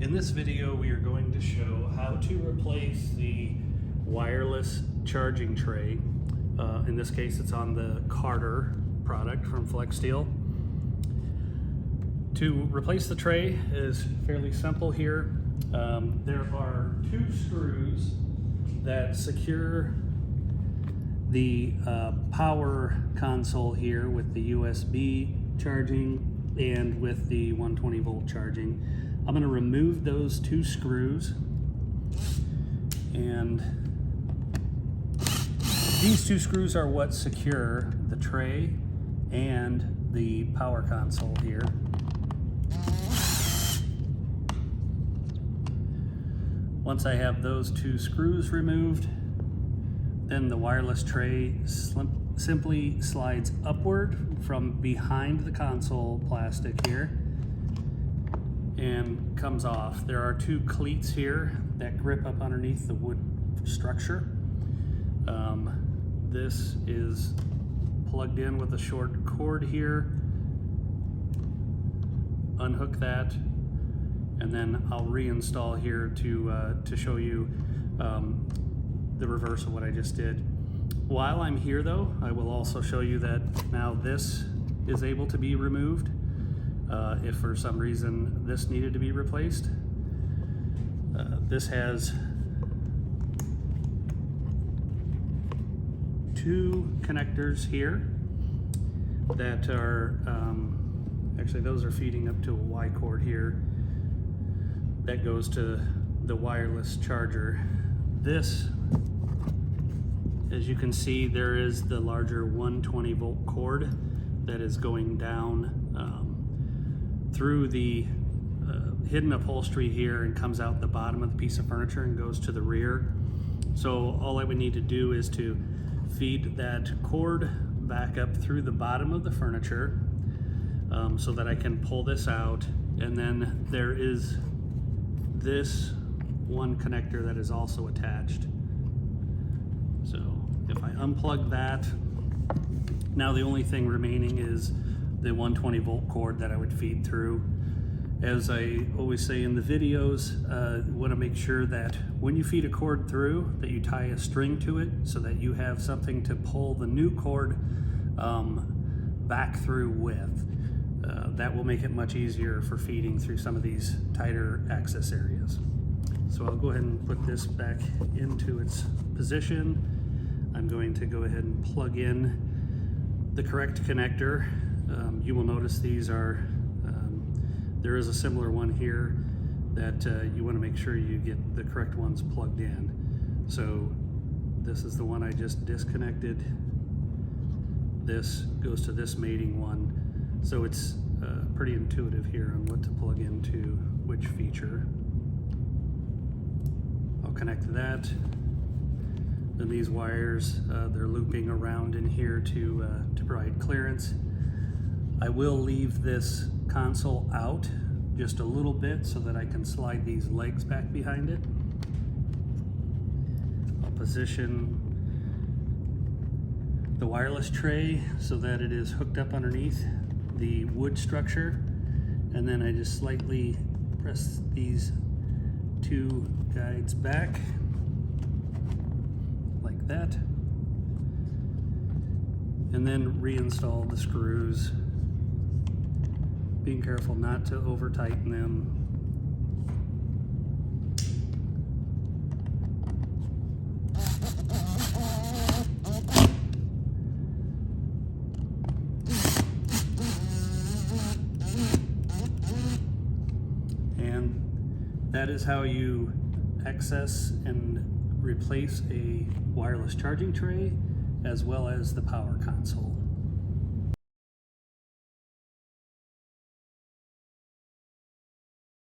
In this video, we are going to show how to replace the wireless charging tray. In this case, it's on the Carter product from Flexsteel. To replace the tray is fairly simple here. There are two screws that secure the power console here with the USB charging and with the 120 volt charging. I'm going to remove those two screws, and these two screws are what secure the tray and the power console here. Once I have those two screws removed, then the wireless tray simply slides upward from behind the console plastic here and comes off. There are two cleats here that grip up underneath the wood structure. This is plugged in with a short cord here. Unhook that, and then I'll reinstall here to show you the reverse of what I just did. While I'm here though, I will also show you that now this is able to be removed if for some reason this needed to be replaced. This has two connectors here that are, actually those are feeding up to a Y cord here that goes to the wireless charger. This, as you can see, there is the larger 120 volt cord that is going down through the hidden upholstery here and comes out the bottom of the piece of furniture and goes to the rear. So all I would need to do is to feed that cord back up through the bottom of the furniture so that I can pull this out, and then there is this one connector that is also attached. So if I unplug that, now the only thing remaining is the 120 volt cord that I would feed through. As I always say in the videos, you want to make sure that when you feed a cord through that you tie a string to it so that you have something to pull the new cord back through with. That will make it much easier for feeding through some of these tighter access areas. So I'll go ahead and put this back into its position. I'm going to go ahead and plug in the correct connector. You will notice these are, there is a similar one here that you want to make sure you get the correct ones plugged in. So this is the one I just disconnected. This goes to this mating one. So it's pretty intuitive here on what to plug into which feature. I'll connect that. Then these wires, they're looping around in here to provide clearance. I will leave this console out just a little bit so that I can slide these legs back behind it. I'll position the wireless tray so that it is hooked up underneath the wood structure, and then I just slightly press these two guides back like that, and then reinstall the screws, being careful not to over tighten them. That is how you access and replace a wireless charging tray as well as the power console.